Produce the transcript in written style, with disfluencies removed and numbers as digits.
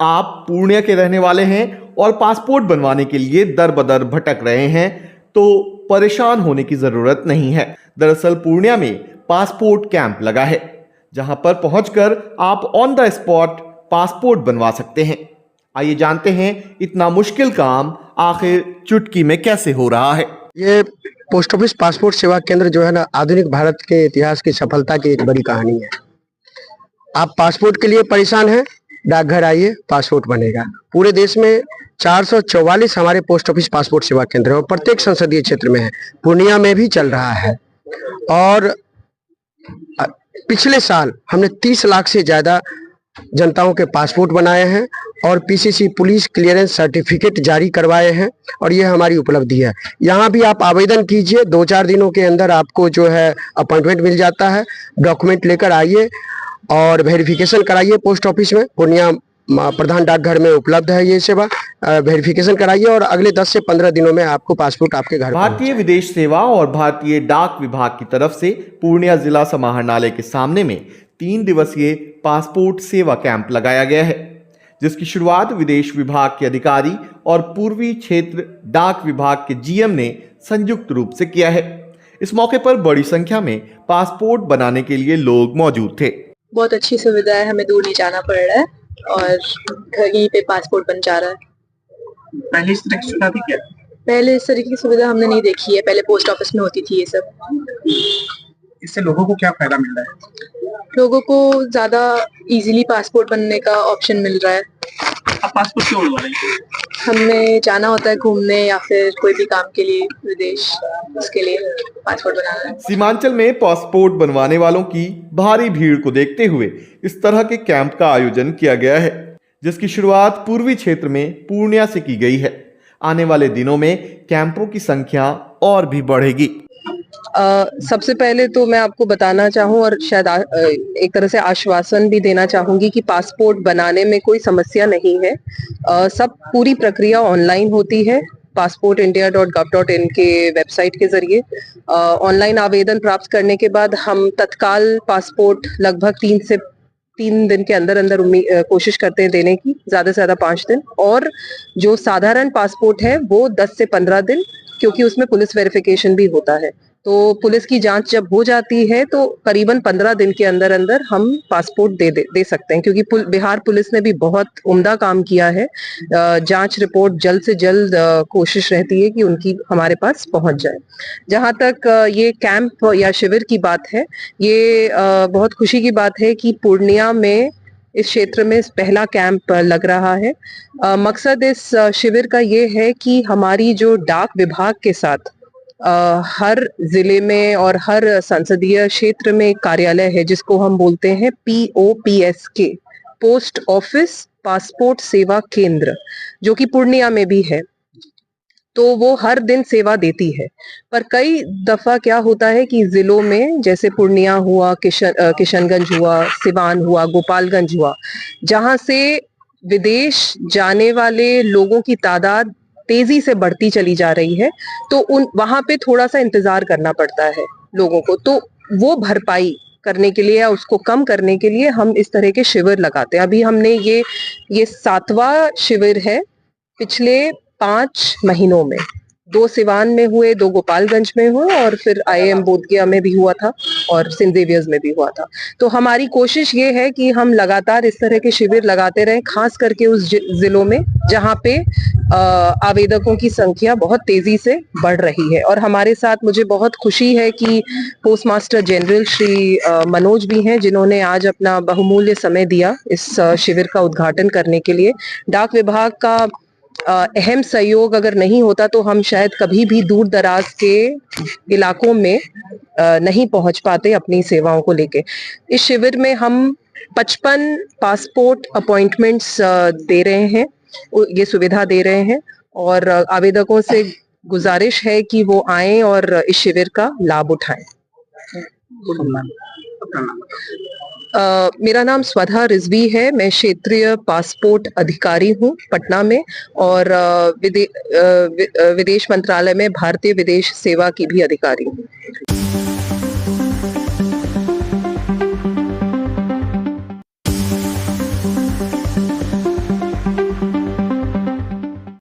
आप पूर्णिया के रहने वाले हैं और पासपोर्ट बनवाने के लिए दर बदर भटक रहे हैं तो परेशान होने की जरूरत नहीं है। दरअसल पूर्णिया में पासपोर्ट कैंप लगा है जहां पर पहुंचकर आप ऑन द स्पॉट पासपोर्ट बनवा सकते हैं। आइए जानते हैं इतना मुश्किल काम आखिर चुटकी में कैसे हो रहा है। ये पोस्ट ऑफिस पासपोर्ट सेवा केंद्र जो है ना, आधुनिक भारत के इतिहास की सफलता की एक बड़ी कहानी है। आप पासपोर्ट के लिए परेशान हैं, डाकघर आइए, पासपोर्ट बनेगा। पूरे देश में 444 हमारे पोस्ट ऑफिस पासपोर्ट सेवा केंद्र है और प्रत्येक संसदीय क्षेत्र में है। पूर्णिया में भी चल रहा है और पिछले साल हमने 30 लाख से ज्यादा जनताओं के पासपोर्ट बनाए हैं और पीसीसी पुलिस क्लियरेंस सर्टिफिकेट जारी करवाए हैं और ये हमारी उपलब्धि है। यहाँ भी आप आवेदन कीजिए, 2-4 दिनों के अंदर आपको जो है अपॉइंटमेंट मिल जाता है। डॉक्यूमेंट लेकर आइए और वेरिफिकेशन कराइए। पोस्ट ऑफिस में पूर्णिया प्रधान डाकघर में उपलब्ध है ये सेवा। वेरिफिकेशन कराइए और अगले 10 से 15 दिनों में आपको पासपोर्ट आपके घर। भारतीय विदेश सेवा और भारतीय डाक विभाग की तरफ से पूर्णिया जिला समाहरणालय के सामने में 3 दिवसीय पासपोर्ट सेवा कैंप लगाया गया है, जिसकी शुरुआत विदेश विभाग के अधिकारी और पूर्वी क्षेत्र डाक विभाग के जीएम ने संयुक्त रूप से किया है। इस मौके पर बड़ी संख्या में पासपोर्ट बनाने के लिए लोग मौजूद थे। बहुत अच्छी सुविधा है, हमें दूर नहीं जाना पड़ रहा है और घर ही पे पासपोर्ट बन जा रहा है। पहले इस तरह की सुविधा थी क्या? पहले इस तरह की सुविधा हमने नहीं देखी है, पहले पोस्ट ऑफिस में होती थी ये सब। इससे लोगों को क्या फायदा मिल रहा है? लोगों को ज्यादा इजीली पासपोर्ट बनने का ऑप्शन मिल रहा है। आप पासपोर्ट क्यों बनवा रहे हैं? हमें जाना होता है घूमने या फिर कोई भी काम के लिए विदेश, उसके लिए पासपोर्ट बनाना है। सीमांचल में पासपोर्ट बनवाने वालों की भारी भीड़ को देखते हुए इस तरह के कैंप का आयोजन किया गया है, जिसकी शुरुआत पूर्वी क्षेत्र में पूर्णिया से की गई है। आने वाले दिनों में कैंपों की संख्या और भी बढ़ेगी। सबसे पहले तो मैं आपको बताना चाहूँ और शायद एक तरह से आश्वासन भी देना चाहूंगी कि पासपोर्ट बनाने में कोई समस्या नहीं है। सब पूरी प्रक्रिया ऑनलाइन होती है passportindia.gov.in के वेबसाइट के जरिए। ऑनलाइन आवेदन प्राप्त करने के बाद हम तत्काल पासपोर्ट लगभग 3 दिन के अंदर अंदर कोशिश करते हैं देने की, ज्यादा से ज्यादा 5 दिन। और जो साधारण पासपोर्ट है वो 10 से 15 दिन, क्योंकि उसमें पुलिस वेरिफिकेशन भी होता है। तो पुलिस की जांच जब हो जाती है तो करीबन 15 दिन के अंदर अंदर हम पासपोर्ट दे सकते हैं, क्योंकि बिहार पुलिस ने भी बहुत उम्दा काम किया है। जांच रिपोर्ट जल्द से जल्द कोशिश रहती है कि उनकी हमारे पास पहुंच जाए। जहां तक ये कैंप या शिविर की बात है, ये बहुत खुशी की बात है कि पूर्णिया में इस क्षेत्र में पहला कैंप लग रहा है। मकसद इस शिविर का ये है कि हमारी जो डाक विभाग के साथ हर जिले में और हर संसदीय क्षेत्र में एक कार्यालय है जिसको हम बोलते हैं POPSK, पोस्ट ऑफिस पासपोर्ट सेवा केंद्र, जो कि पूर्णिया में भी है। तो वो हर दिन सेवा देती है, पर कई दफा क्या होता है कि जिलों में, जैसे पूर्णिया हुआ, किशनगंज हुआ, सिवान हुआ, गोपालगंज हुआ, जहां से विदेश जाने वाले लोगों की तादाद तेजी से बढ़ती चली जा रही है, तो वहां पे थोड़ा सा इंतजार करना पड़ता है लोगों को। तो वो भरपाई करने के लिए या उसको कम करने के लिए हम इस तरह के शिविर लगाते हैं। अभी हमने ये 7वां शिविर है पिछले 5 महीनों में। 2 सिवान में हुए, 2 गोपालगंज में हुए और फिर IIM बोधगया में भी हुआ था और सेंट जेवियर्स में भी हुआ था। तो हमारी कोशिश ये है कि हम लगातार इस तरह के शिविर लगाते रहें, खास करके उस जिलों में जहाँ पे आवेदकों की संख्या बहुत तेजी से बढ़ रही है। और हमारे साथ मुझे बहुत खुशी है कि post master general Shri Manoj भी हैं, जिन्होंने आज अपना बहुमूल्य समय दिया इस शिविर का उद्घाटन करने के लिए। डाक विभाग का अहम सहयोग अगर नहीं होता तो हम शायद कभी भी दूर दराज के इलाकों में नहीं पहुंच पाते अपनी सेवाओं को लेके। इस शिविर में हम 55 पासपोर्ट अपॉइंटमेंट्स दे रहे हैं, ये सुविधा दे रहे हैं, और आवेदकों से गुजारिश है कि वो आएं और इस शिविर का लाभ उठाएं। मेरा नाम स्वधा रिजवी है, मैं क्षेत्रीय पासपोर्ट अधिकारी हूँ पटना में, और विदेश मंत्रालय में भारतीय विदेश सेवा की भी अधिकारी हूँ।